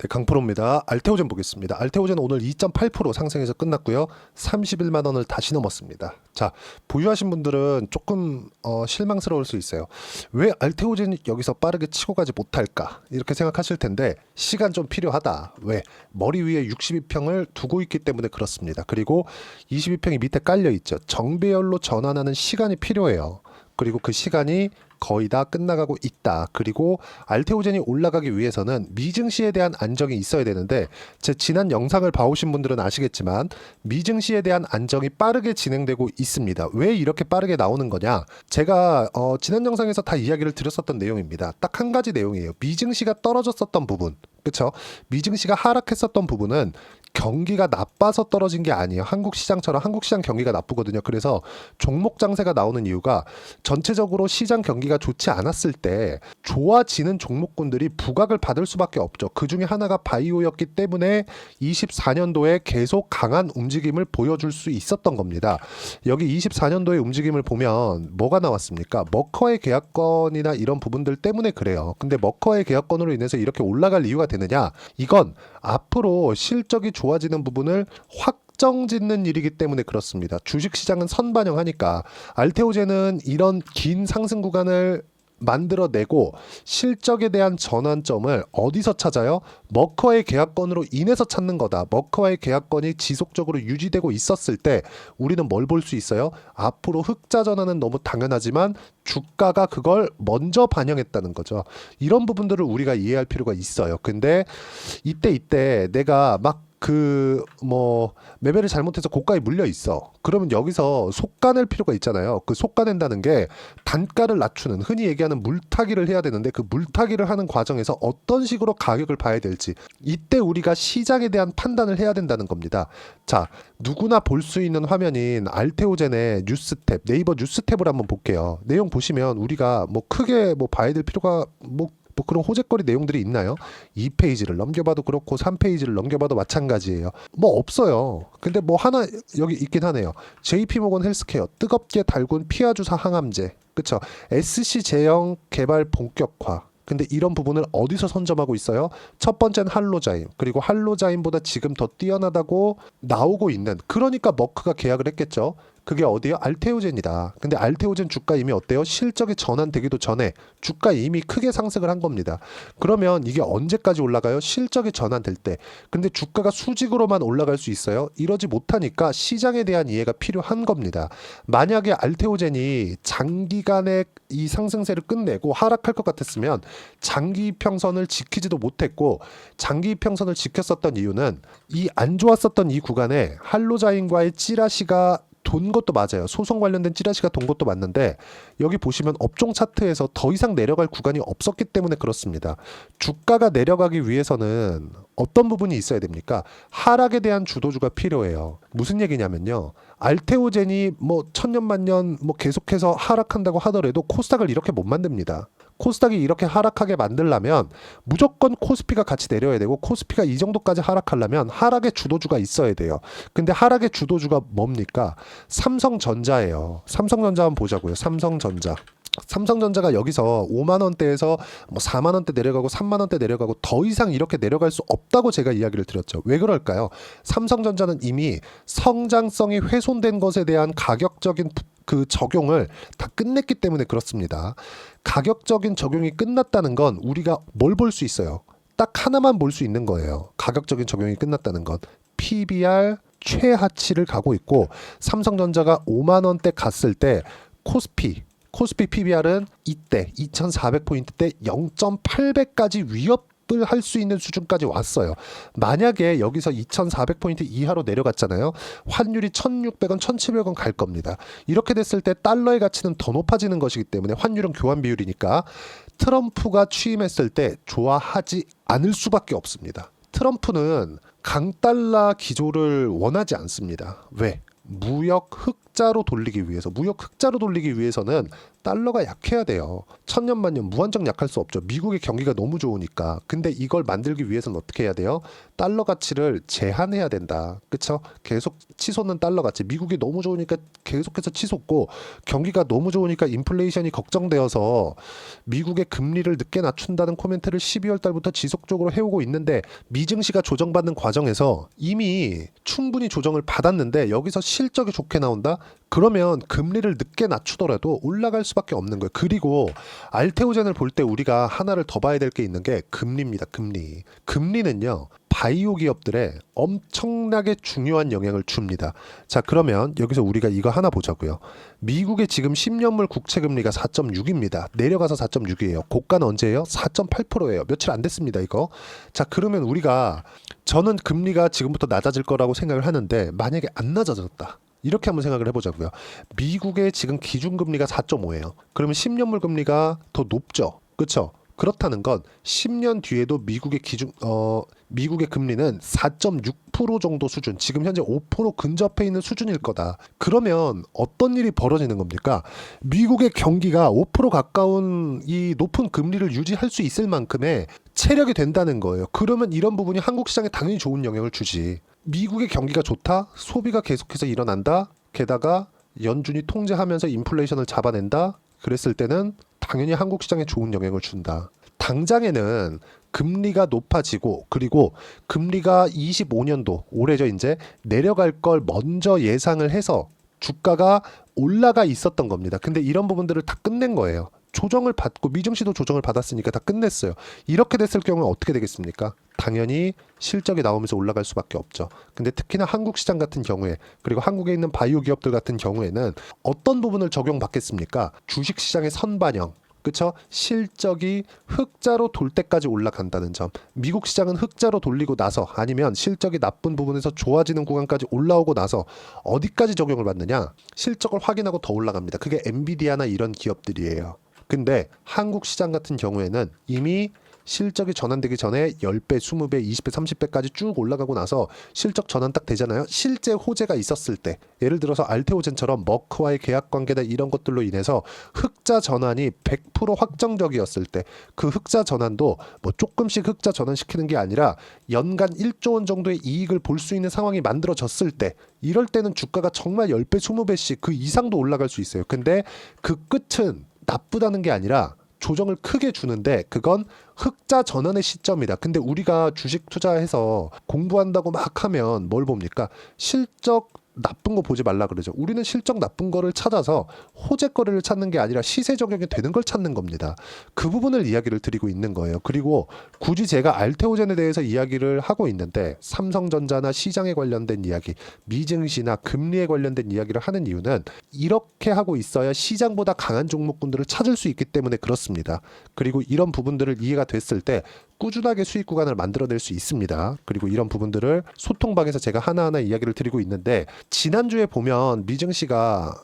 네, 강프로입니다. 알테오젠 보겠습니다. 알테오젠 오늘 2.8% 상승해서 끝났고요. 31만 원을 다시 넘었습니다. 자, 보유하신 분들은 조금 실망스러울 수 있어요. 왜 알테오젠이 여기서 빠르게 치고 가지 못할까? 이렇게 생각하실 텐데 시간 좀 필요하다. 왜? 머리 위에 62평을 두고 있기 때문에 그렇습니다. 그리고 22평이 밑에 깔려 있죠. 정배열로 전환하는 시간이 필요해요. 그리고 그 시간이 거의 다 끝나가고 있다. 그리고 알테오젠이 올라가기 위해서는 미증시에 대한 안정이 있어야 되는데 제 지난 영상을 봐오신 분들은 아시겠지만 미증시에 대한 안정이 빠르게 진행되고 있습니다. 왜 이렇게 빠르게 나오는 거냐? 제가 지난 영상에서 다 이야기를 드렸었던 내용입니다. 딱 한 가지 내용이에요. 미증시가 떨어졌었던 부분. 그렇죠? 미증시가 하락했었던 부분은 경기가 나빠서 떨어진 게 아니에요. 한국 시장처럼 한국 시장 경기가 나쁘거든요. 그래서 종목 장세가 나오는 이유가 전체적으로 시장 경기가 좋지 않았을 때 좋아지는 종목군들이 부각을 받을 수밖에 없죠. 그 중에 하나가 바이오였기 때문에 24년도에 계속 강한 움직임을 보여줄 수 있었던 겁니다. 여기 24년도의 움직임을 보면 뭐가 나왔습니까? 머커의 계약건이나 이런 부분들 때문에 그래요. 근데 머커의 계약건으로 인해서 이렇게 올라갈 이유가 되느냐? 이건 앞으로 실적이 좋아지는 부분을 확정짓는 일이기 때문에 그렇습니다. 주식시장은 선반영하니까 알테오젠은 이런 긴 상승 구간을 만들어내고 실적에 대한 전환점을 어디서 찾아요? 머커의 계약건으로 인해서 찾는 거다. 머커의 계약건이 지속적으로 유지되고 있었을 때 우리는 뭘 볼 수 있어요? 앞으로 흑자 전환은 너무 당연하지만 주가가 그걸 먼저 반영했다는 거죠. 이런 부분들을 우리가 이해할 필요가 있어요. 근데 이때 내가 막 매매를 잘못해서 고가에 물려 있어. 그러면 여기서 속가낼 필요가 있잖아요. 그 속가낸다는 게 단가를 낮추는, 흔히 얘기하는 물타기를 해야 되는데 그 물타기를 하는 과정에서 어떤 식으로 가격을 봐야 될지 이때 우리가 시장에 대한 판단을 해야 된다는 겁니다. 자, 누구나 볼 수 있는 화면인 알테오젠의 뉴스탭, 네이버 뉴스탭을 한번 볼게요. 내용 보시면 우리가 크게 봐야 될 필요가 그런 호재거리 내용들이 있나요? 2페이지를 넘겨봐도 그렇고 3페이지를 넘겨봐도 마찬가지예요. 없어요. 근데 하나 여기 있긴 하네요. JP모건 헬스케어 뜨겁게 달군 피하주사 항암제. 그쵸? SC제형 개발 본격화. 근데 이런 부분을 어디서 선점하고 있어요? 첫 번째는 할로자임. 그리고 할로자임보다 지금 더 뛰어나다고 나오고 있는. 그러니까 머크가 계약을 했겠죠. 그게 어디요? 알테오젠이다. 근데 알테오젠 주가 이미 어때요? 실적이 전환되기도 전에 주가 이미 크게 상승을 한 겁니다. 그러면 이게 언제까지 올라가요? 실적이 전환될 때. 근데 주가가 수직으로만 올라갈 수 있어요? 이러지 못하니까 시장에 대한 이해가 필요한 겁니다. 만약에 알테오젠이 장기간의 이 상승세를 끝내고 하락할 것 같았으면 장기 이평선을 지키지도 못했고 장기 이평선을 지켰었던 이유는 이 안 좋았었던 이 구간에 할로자임과의 찌라시가 돈 것도 맞아요. 소송 관련된 찌라시가 돈 것도 맞는데 여기 보시면 업종 차트에서 더 이상 내려갈 구간이 없었기 때문에 그렇습니다. 주가가 내려가기 위해서는 어떤 부분이 있어야 됩니까? 하락에 대한 주도주가 필요해요. 무슨 얘기냐면요. 알테오젠이 천년만년 계속해서 하락한다고 하더라도 코스닥을 이렇게 못 만듭니다. 코스닥이 이렇게 하락하게 만들려면 무조건 코스피가 같이 내려야 되고 코스피가 이 정도까지 하락하려면 하락의 주도주가 있어야 돼요. 근데 하락의 주도주가 뭡니까? 삼성전자예요. 삼성전자 한번 보자고요. 삼성전자가 여기서 5만 원대에서 4만 원대 내려가고 3만 원대 내려가고 더 이상 이렇게 내려갈 수 없다고 제가 이야기를 드렸죠. 왜 그럴까요? 삼성전자는 이미 성장성이 훼손된 것에 대한 가격적인 그 적용을 다 끝냈기 때문에 그렇습니다. 가격적인 적용이 끝났다는 건 우리가 뭘 볼 수 있어요? 딱 하나만 볼 수 있는 거예요. 가격적인 적용이 끝났다는 건 PBR 최하치를 가고 있고 삼성전자가 5만 원대 갔을 때 코스피 PBR은 이때 2400포인트 때 0.8배까지 위협을 할 수 있는 수준까지 왔어요. 만약에 여기서 2400포인트 이하로 내려갔잖아요. 환율이 1600원, 1700원 갈 겁니다. 이렇게 됐을 때 달러의 가치는 더 높아지는 것이기 때문에 환율은 교환 비율이니까 트럼프가 취임했을 때 좋아하지 않을 수밖에 없습니다. 트럼프는 강달러 기조를 원하지 않습니다. 왜? 무역 흑자로 돌리기 위해서, 무역 흑자로 돌리기 위해서는 달러가 약해야 돼요. 천년만년 무한정 약할 수 없죠. 미국의 경기가 너무 좋으니까. 근데 이걸 만들기 위해서는 어떻게 해야 돼요? 달러 가치를 제한해야 된다. 그쵸? 계속 치솟는 달러 가치. 미국이 너무 좋으니까 계속해서 치솟고, 경기가 너무 좋으니까 인플레이션이 걱정되어서 미국의 금리를 늦게 낮춘다는 코멘트를 12월 달부터 지속적으로 해오고 있는데, 미증시가 조정받는 과정에서 이미 충분히 조정을 받았는데 여기서 실적이 좋게 나온다? 그러면 금리를 늦게 낮추더라도 올라갈 수밖에 없는 거예요. 그리고 알테오젠을 볼 때 우리가 하나를 더 봐야 될 게 있는 게 금리입니다. 금리. 금리는요, 바이오 기업들에 엄청나게 중요한 영향을 줍니다. 자, 그러면 여기서 우리가 이거 하나 보자고요. 미국의 지금 10년물 국채 금리가 4.6입니다. 내려가서 4.6이에요. 고가는 언제예요? 4.8%예요. 며칠 안 됐습니다, 이거. 자, 그러면 저는 금리가 지금부터 낮아질 거라고 생각을 하는데, 만약에 안 낮아졌다, 이렇게 한번 생각을 해보자고요. 미국의 지금 기준금리가 4.5예요. 그러면 10년물 금리가 더 높죠. 그렇죠? 그렇다는 건 10년 뒤에도 미국의 금리는 4.6% 정도 수준, 지금 현재 5% 근접해 있는 수준일 거다. 그러면 어떤 일이 벌어지는 겁니까? 미국의 경기가 5% 가까운 이 높은 금리를 유지할 수 있을 만큼의 체력이 된다는 거예요. 그러면 이런 부분이 한국 시장에 당연히 좋은 영향을 주지. 미국의 경기가 좋다? 소비가 계속해서 일어난다? 게다가 연준이 통제하면서 인플레이션을 잡아낸다? 그랬을 때는 당연히 한국 시장에 좋은 영향을 준다. 당장에는 금리가 높아지고, 그리고 금리가 25년도 올해죠, 이제 내려갈 걸 먼저 예상을 해서 주가가 올라가 있었던 겁니다. 근데 이런 부분들을 다 끝낸 거예요. 조정을 받고, 미증시도 조정을 받았으니까 다 끝냈어요. 이렇게 됐을 경우는 어떻게 되겠습니까? 당연히 실적이 나오면서 올라갈 수밖에 없죠. 근데 특히나 한국 시장 같은 경우에, 그리고 한국에 있는 바이오 기업들 같은 경우에는 어떤 부분을 적용받겠습니까? 주식 시장의 선반영, 그쵸? 실적이 흑자로 돌 때까지 올라간다는 점. 미국 시장은 흑자로 돌리고 나서, 아니면 실적이 나쁜 부분에서 좋아지는 구간까지 올라오고 나서 어디까지 적용을 받느냐? 실적을 확인하고 더 올라갑니다. 그게 엔비디아나 이런 기업들이에요. 근데 한국 시장 같은 경우에는 이미 실적이 전환되기 전에 10배, 20배, 20배, 30배까지 쭉 올라가고 나서 실적 전환 딱 되잖아요. 실제 호재가 있었을 때, 예를 들어서 알테오젠처럼 머크와의 계약 관계나 이런 것들로 인해서 흑자 전환이 100% 확정적이었을 때, 그 흑자 전환도 뭐 조금씩 흑자 전환시키는 게 아니라 연간 1조 원 정도의 이익을 볼 수 있는 상황이 만들어졌을 때, 이럴 때는 주가가 정말 10배, 20배씩 그 이상도 올라갈 수 있어요. 근데 그 끝은 나쁘다는 게 아니라 조정을 크게 주는데, 그건 흑자 전환의 시점이다. 근데 우리가 주식 투자해서 공부한다고 막 하면 뭘 봅니까? 실적 나쁜 거 보지 말라 그러죠. 우리는 실적 나쁜 거를 찾아서 호재거리를 찾는 게 아니라 시세 적용이 되는 걸 찾는 겁니다. 그 부분을 이야기를 드리고 있는 거예요. 그리고 굳이 제가 알테오젠에 대해서 이야기를 하고 있는데, 삼성전자나 시장에 관련된 이야기, 미증시나 금리에 관련된 이야기를 하는 이유는 이렇게 하고 있어야 시장보다 강한 종목군들을 찾을 수 있기 때문에 그렇습니다. 그리고 이런 부분들을 이해가 됐을 때 꾸준하게 수익 구간을 만들어낼 수 있습니다. 그리고 이런 부분들을 소통방에서 제가 하나하나 이야기를 드리고 있는데, 지난주에 보면 미증시가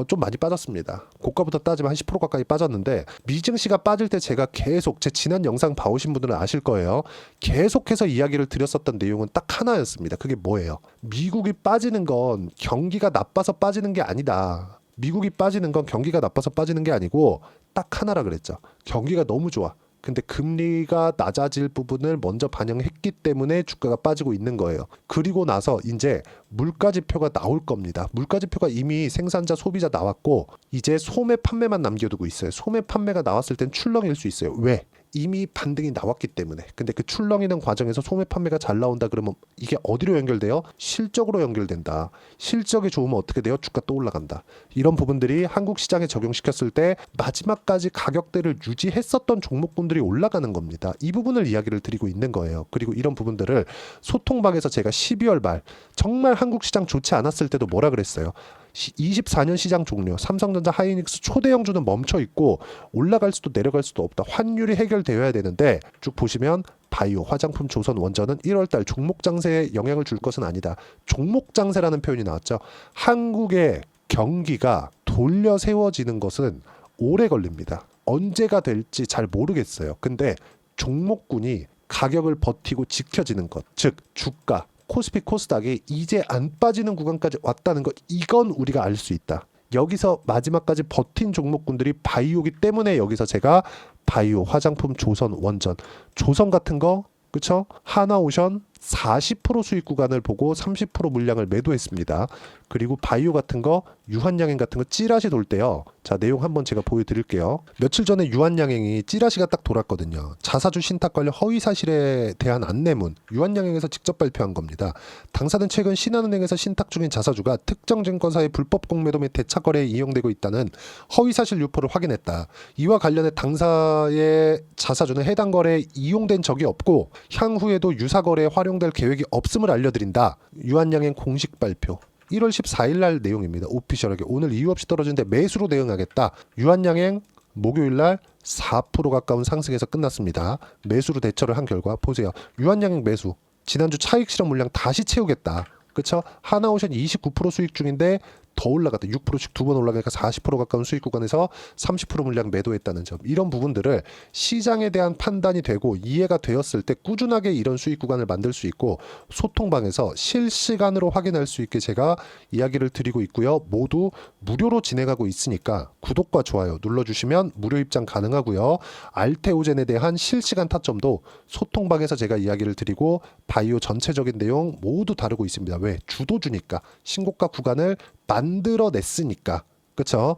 좀 많이 빠졌습니다. 고가부터 따지면 한 10% 가까이 빠졌는데, 미증시가 빠질 때 제가 계속, 제 지난 영상 봐오신 분들은 아실 거예요. 계속해서 이야기를 드렸었던 내용은 딱 하나였습니다. 그게 뭐예요? 미국이 빠지는 건 경기가 나빠서 빠지는 게 아니다. 미국이 빠지는 건 경기가 나빠서 빠지는 게 아니고 딱 하나라 그랬죠. 경기가 너무 좋아. 근데 금리가 낮아질 부분을 먼저 반영했기 때문에 주가가 빠지고 있는 거예요. 그리고 나서 이제 물가지표가 나올 겁니다. 물가지표가 이미 생산자, 소비자 나왔고, 이제 소매 판매만 남겨두고 있어요. 소매 판매가 나왔을 땐 출렁일 수 있어요. 왜? 이미 반등이 나왔기 때문에. 근데 그 출렁이는 과정에서 소매 판매가 잘 나온다 그러면 이게 어디로 연결돼요? 실적으로 연결된다. 실적이 좋으면 어떻게 돼요? 주가 또 올라간다. 이런 부분들이 한국 시장에 적용시켰을 때 마지막까지 가격대를 유지했었던 종목군들이 올라가는 겁니다. 이 부분을 이야기를 드리고 있는 거예요. 그리고 이런 부분들을 소통방에서 제가 12월 말 정말 한국 시장 좋지 않았을 때도 뭐라 그랬어요? 24년 시장 종료, 삼성전자, 하이닉스 초대형주는 멈춰 있고 올라갈 수도 내려갈 수도 없다. 환율이 해결되어야 되는데, 쭉 보시면 바이오, 화장품, 조선, 원전은 1월달 종목 장세에 영향을 줄 것은 아니다. 종목 장세라는 표현이 나왔죠. 한국의 경기가 돌려 세워지는 것은 오래 걸립니다. 언제가 될지 잘 모르겠어요. 근데 종목군이 가격을 버티고 지켜지는 것, 즉 주가, 코스피 코스닥이 이제 안 빠지는 구간까지 왔다는 거, 이건 우리가 알 수 있다. 여기서 마지막까지 버틴 종목군들이 바이오기 때문에 여기서 제가 바이오, 화장품, 조선, 원전, 조선 같은 거, 그쵸? 하나오션 40% 수익 구간을 보고 30% 물량을 매도했습니다. 그리고 바이오 같은 거, 유한양행 같은 거 찌라시 돌 때요. 자, 내용 한번 제가 보여드릴게요. 며칠 전에 유한양행이 찌라시가 딱 돌았거든요. 자사주 신탁 관련 허위 사실에 대한 안내문, 유한양행에서 직접 발표한 겁니다. 당사는 최근 신한은행에서 신탁 중인 자사주가 특정 증권사의 불법 공매도 및 대차 거래에 이용되고 있다는 허위 사실 유포를 확인했다. 이와 관련해 당사의 자사주는 해당 거래에 이용된 적이 없고 향후에도 유사 거래에 활용될 계획이 없음을 알려드린다. 유한양행 공식 발표. 1월 14일 날 내용입니다. 오피셜하게 오늘 이유 없이 떨어지는데 매수로 대응하겠다. 유한양행 목요일 날 4% 가까운 상승에서 끝났습니다. 매수로 대처를 한 결과 보세요. 유한양행 매수. 지난주 차익 실현 물량 다시 채우겠다. 그쵸? 하나오션 29% 수익 중인데 더 올라갔다. 6%씩 두 번 올라가니까 40% 가까운 수익 구간에서 30% 물량 매도했다는 점. 이런 부분들을 시장에 대한 판단이 되고 이해가 되었을 때 꾸준하게 이런 수익 구간을 만들 수 있고 소통방에서 실시간으로 확인할 수 있게 제가 이야기를 드리고 있고요. 모두 무료로 진행하고 있으니까 구독과 좋아요 눌러주시면 무료 입장 가능하고요. 알테오젠에 대한 실시간 타점도 소통방에서 제가 이야기를 드리고 바이오 전체적인 내용 모두 다루고 있습니다. 왜? 주도주니까 신고가 구간을 만들어냈으니까. 그쵸?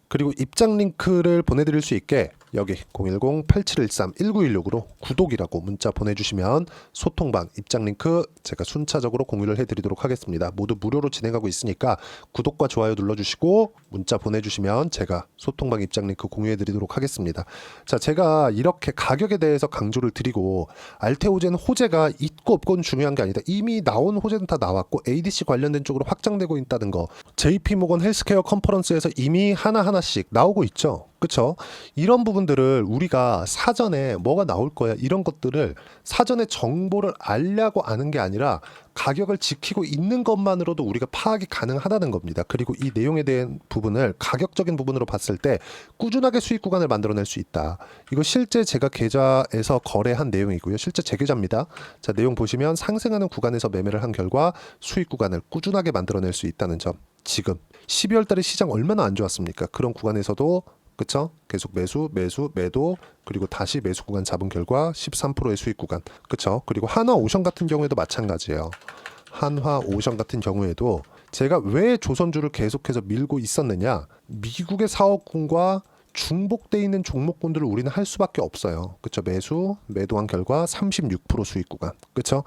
그리고 입장 링크를 보내드릴 수 있게 여기 010-8713-1916으로 구독이라고 문자 보내주시면 소통방 입장 링크 제가 순차적으로 공유를 해드리도록 하겠습니다. 모두 무료로 진행하고 있으니까 구독과 좋아요 눌러주시고 문자 보내주시면 제가 소통방 입장 링크 공유해드리도록 하겠습니다. 자, 제가 이렇게 가격에 대해서 강조를 드리고 알테오젠 호재가 있고 없고는 중요한 게 아니다. 이미 나온 호재는 다 나왔고 ADC 관련된 쪽으로 확장되고 있다는 거, JP모건 헬스케어 컨퍼런스에서 이미 하나하나씩 나오고 있죠. 그쵸? 이런 부분들을 우리가 사전에 뭐가 나올 거야 이런 것들을 사전에 정보를 알려고 아는 게 아니라 가격을 지키고 있는 것만으로도 우리가 파악이 가능하다는 겁니다. 그리고 이 내용에 대한 부분을 가격적인 부분으로 봤을 때 꾸준하게 수익 구간을 만들어낼 수 있다. 이거 실제 제가 계좌에서 거래한 내용이고요. 실제 제 계좌입니다. 자, 내용 보시면 상승하는 구간에서 매매를 한 결과 수익 구간을 꾸준하게 만들어낼 수 있다는 점. 지금 12월 달에 시장 얼마나 안 좋았습니까? 그런 구간에서도 그쵸? 계속 매수, 매도, 그리고 다시 매수 구간 잡은 결과 13%의 수익 구간. 그쵸? 그리고 한화오션 같은 경우에도 마찬가지예요. 한화오션 같은 경우에도 제가 왜 조선주를 계속해서 밀고 있었느냐? 미국의 사업군과 중복돼 있는 종목군들을 우리는 할 수밖에 없어요. 그쵸? 매도한 결과 36% 수익 구간. 그쵸?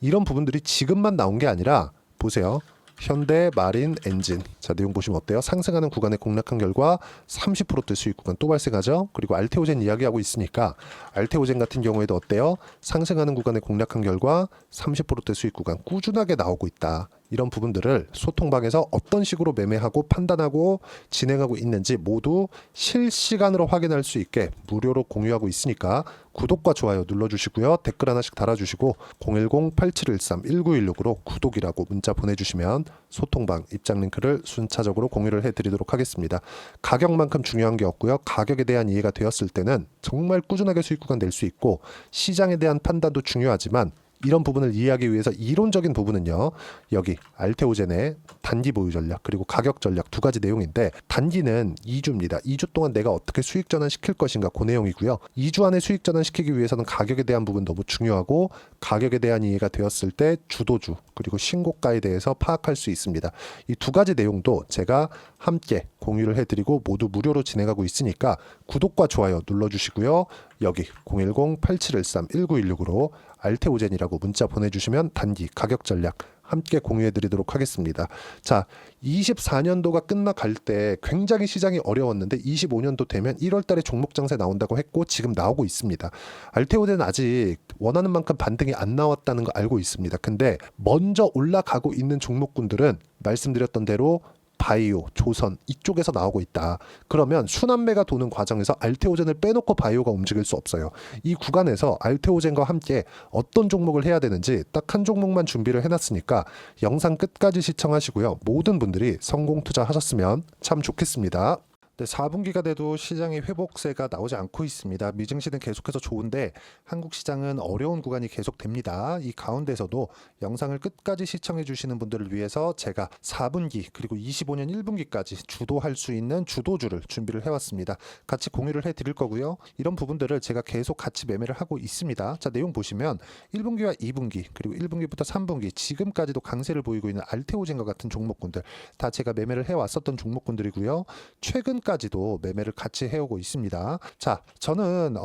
이런 부분들이 지금만 나온 게 아니라 보세요. 현대 마린 엔진. 자, 내용 보시면 어때요? 상승하는 구간에 공략한 결과 30%대 수익 구간 또 발생하죠. 그리고 알테오젠 이야기하고 있으니까 알테오젠 같은 경우에도 어때요? 상승하는 구간에 공략한 결과 30%대 수익 구간 꾸준하게 나오고 있다. 이런 부분들을 소통방에서 어떤 식으로 매매하고 판단하고 진행하고 있는지 모두 실시간으로 확인할 수 있게 무료로 공유하고 있으니까 구독과 좋아요 눌러주시고요. 댓글 하나씩 달아주시고 010-8713-1916으로 구독이라고 문자 보내주시면 소통방 입장 링크를 순차적으로 공유를 해드리도록 하겠습니다. 가격만큼 중요한 게 없고요. 가격에 대한 이해가 되었을 때는 정말 꾸준하게 수익 구간 낼 수 있고 시장에 대한 판단도 중요하지만 이런 부분을 이해하기 위해서 이론적인 부분은요. 여기 알테오젠의 단기 보유 전략 그리고 가격 전략 두 가지 내용인데 단기는 2주입니다. 2주 동안 내가 어떻게 수익 전환시킬 것인가 그 내용이고요. 2주 안에 수익 전환시키기 위해서는 가격에 대한 부분 너무 중요하고 가격에 대한 이해가 되었을 때 주도주 그리고 신고가에 대해서 파악할 수 있습니다. 이 두 가지 내용도 제가 함께 공유를 해드리고 모두 무료로 진행하고 있으니까 구독과 좋아요 눌러주시고요. 여기 010-8713-1916으로 알테오젠이라고 문자 보내주시면 단기 가격 전략 함께 공유해드리도록 하겠습니다. 자, 24년도가 끝나갈 때 굉장히 시장이 어려웠는데 25년도 되면 1월 달에 종목 장세 나온다고 했고 지금 나오고 있습니다. 알테오젠은 아직 원하는 만큼 반등이 안 나왔다는 거 알고 있습니다. 근데 먼저 올라가고 있는 종목군들은 말씀드렸던 대로 바이오, 조선 이쪽에서 나오고 있다. 그러면 순환매가 도는 과정에서 알테오젠을 빼놓고 바이오가 움직일 수 없어요. 이 구간에서 알테오젠과 함께 어떤 종목을 해야 되는지 딱 한 종목만 준비를 해놨으니까 영상 끝까지 시청하시고요. 모든 분들이 성공 투자하셨으면 참 좋겠습니다. 네, 4분기가 돼도 시장의 회복세가 나오지 않고 있습니다. 미증시는 계속해서 좋은데 한국 시장은 어려운 구간이 계속됩니다. 이 가운데서도 영상을 끝까지 시청해 주시는 분들을 위해서 제가 4분기 그리고 25년 1분기까지 주도할 수 있는 주도주를 준비를 해왔습니다. 같이 공유를 해드릴 거고요. 이런 부분들을 제가 계속 같이 매매를 하고 있습니다. 자, 내용 보시면 1분기와 2분기 그리고 1분기부터 3분기 지금까지도 강세를 보이고 있는 알테오젠과 같은 종목군들 다 제가 매매를 해왔었던 종목군들이고요. 최근까지도 매매를 같이 해오고 있습니다. 자, 저는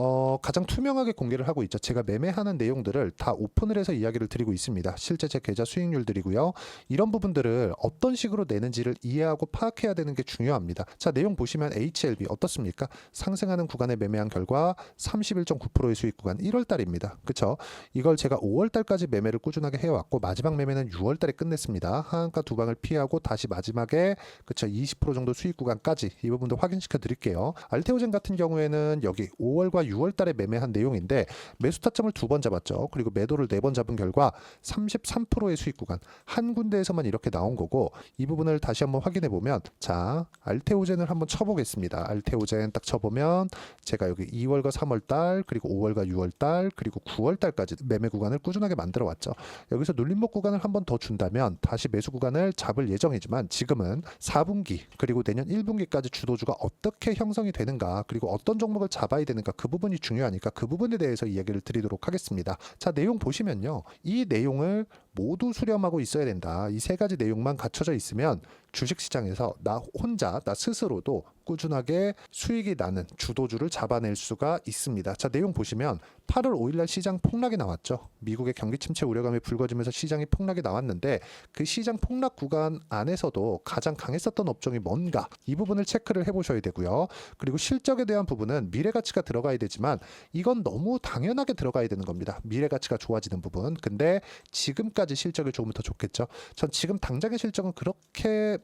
가장 투명하게 공개를 하고 있죠. 제가 매매하는 내용들을 다 오픈을 해서 이야기를 드리고 있습니다. 실제 제 계좌 수익률들이고요. 이런 부분들을 어떤 식으로 내는지를 이해하고 파악해야 되는 게 중요합니다. 자, 내용 보시면 HLB 어떻습니까? 상승하는 구간에 매매한 결과 31.9%의 수익 구간 1월 달입니다. 그쵸? 이걸 제가 5월 달까지 매매를 꾸준하게 해왔고 마지막 매매는 6월 달에 끝냈습니다. 하한가 두 방을 피하고 다시 마지막에 그쵸? 20% 정도 수익 구간까지 이 부분도 확인시켜 드릴게요. 알테오젠 같은 경우에는 여기 5월과 6월 달에 매매한 내용인데 매수 타점을 2번 잡았죠. 그리고 매도를 4번 잡은 결과 33%의 수익 구간 한 군데에서만 이렇게 나온 거고 이 부분을 다시 한번 확인해 보면 자, 알테오젠을 한번 쳐보겠습니다. 알테오젠 딱 쳐보면 제가 여기 2월과 3월 달 그리고 5월과 6월 달 그리고 9월 달까지 매매 구간을 꾸준하게 만들어 왔죠. 여기서 눌림목 구간을 한번 더 준다면 다시 매수 구간을 잡을 예정이지만 지금은 4분기 그리고 내년 1분기까지 주도주가 어떻게 형성이 되는가 그리고 어떤 종목을 잡아야 되는가 그 부분이 중요하니까 그 부분에 대해서 이야기를 드리도록 하겠습니다. 자, 내용 보시면요. 이 내용을 모두 수렴하고 있어야 된다. 이 세 가지 내용만 갖춰져 있으면 주식시장에서 나 혼자 나 스스로도 꾸준하게 수익이 나는 주도주를 잡아낼 수가 있습니다. 자, 내용 보시면 8월 5일날 시장 폭락이 나왔죠. 미국의 경기 침체 우려감이 불거지면서 시장이 폭락이 나왔는데 그 시장 폭락 구간 안에서도 가장 강했었던 업종이 뭔가 이 부분을 체크를 해보셔야 되고요. 그리고 실적에 대한 부분은 미래가치가 들어가야 되지만 이건 너무 당연하게 들어가야 되는 겁니다. 미래가치가 좋아지는 부분. 근데 지금까지 실적이 좋으면 더 좋겠죠. 전 지금 당장의 실적은 그렇게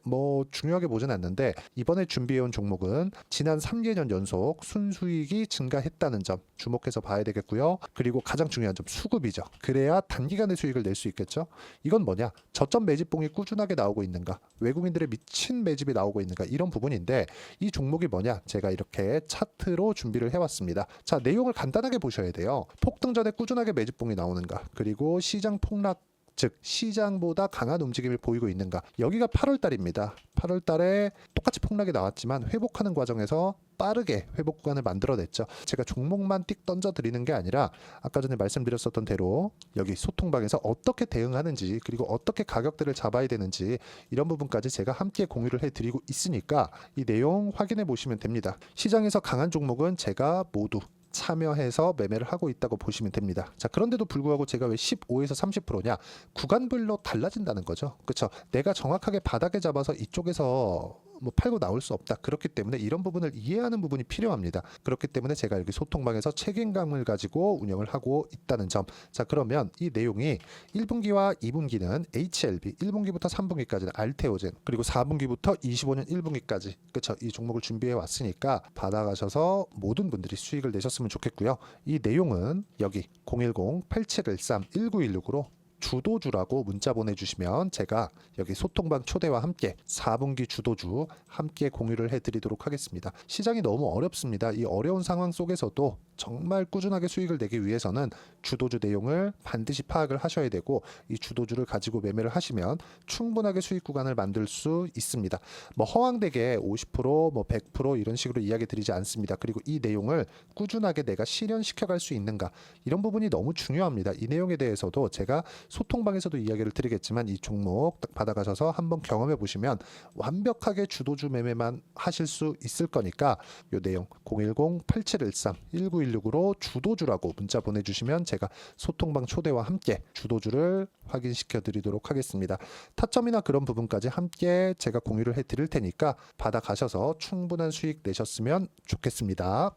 중요하게 보진 않는데 이번에 준비해온 종목은 지난 3개년 연속 순수익이 증가했다는 점 주목해서 봐야 되겠고요. 그리고 가장 중요한 점 수급이죠. 그래야 단기간에 수익을 낼 수 있겠죠. 이건 뭐냐? 저점 매집봉이 꾸준하게 나오고 있는가? 외국인들의 미친 매집이 나오고 있는가? 이런 부분인데 이 종목이 뭐냐? 제가 이렇게 차트로 준비를 해왔습니다. 자, 내용을 간단하게 보셔야 돼요. 폭등 전에 꾸준하게 매집봉이 나오는가? 그리고 시장 폭락 즉 시장보다 강한 움직임을 보이고 있는가. 여기가 8월 달입니다. 8월 달에 똑같이 폭락이 나왔지만 회복하는 과정에서 빠르게 회복 구간을 만들어냈죠. 제가 종목만 띡 던져드리는 게 아니라 아까 전에 말씀드렸었던 대로 여기 소통방에서 어떻게 대응하는지 그리고 어떻게 가격대를 잡아야 되는지 이런 부분까지 제가 함께 공유를 해드리고 있으니까 이 내용 확인해 보시면 됩니다. 시장에서 강한 종목은 제가 모두 참여해서 매매를 하고 있다고 보시면 됩니다. 자, 그런데도 불구하고 제가 왜 15에서 30%냐? 구간별로 달라진다는 거죠. 그렇죠? 내가 정확하게 바닥에 잡아서 이쪽에서 팔고 나올 수 없다. 그렇기 때문에 이런 부분을 이해하는 부분이 필요합니다. 그렇기 때문에 제가 여기 소통방에서 책임감을 가지고 운영을 하고 있다는 점. 자, 그러면 이 내용이 1분기와 2분기는 HLB, 1분기부터 3분기까지는 알테오젠, 그리고 4분기부터 25년 1분기까지 그렇죠? 이 종목을 준비해 왔으니까 받아가셔서 모든 분들이 수익을 내셨으면 좋겠고요. 이 내용은 여기 010-8713-1916으로 주도주라고 문자 보내주시면 제가 여기 소통방 초대와 함께 4분기 주도주 함께 공유를 해드리도록 하겠습니다. 시장이 너무 어렵습니다. 이 어려운 상황 속에서도 정말 꾸준하게 수익을 내기 위해서는 주도주 내용을 반드시 파악을 하셔야 되고 이 주도주를 가지고 매매를 하시면 충분하게 수익 구간을 만들 수 있습니다. 허황되게 50%, 100% 이런 식으로 이야기 드리지 않습니다. 그리고 이 내용을 꾸준하게 내가 실현시켜 갈 수 있는가 이런 부분이 너무 중요합니다. 이 내용에 대해서도 제가 소통방에서도 이야기를 드리겠지만 이 종목 딱 받아가셔서 한번 경험해 보시면 완벽하게 주도주 매매만 하실 수 있을 거니까 이 내용 010-8713-1916으로 주도주라고 문자 보내주시면 제가 소통방 초대와 함께 주도주를 확인시켜 드리도록 하겠습니다. 타점이나 그런 부분까지 함께 제가 공유를 해 드릴 테니까 받아가셔서 충분한 수익 내셨으면 좋겠습니다.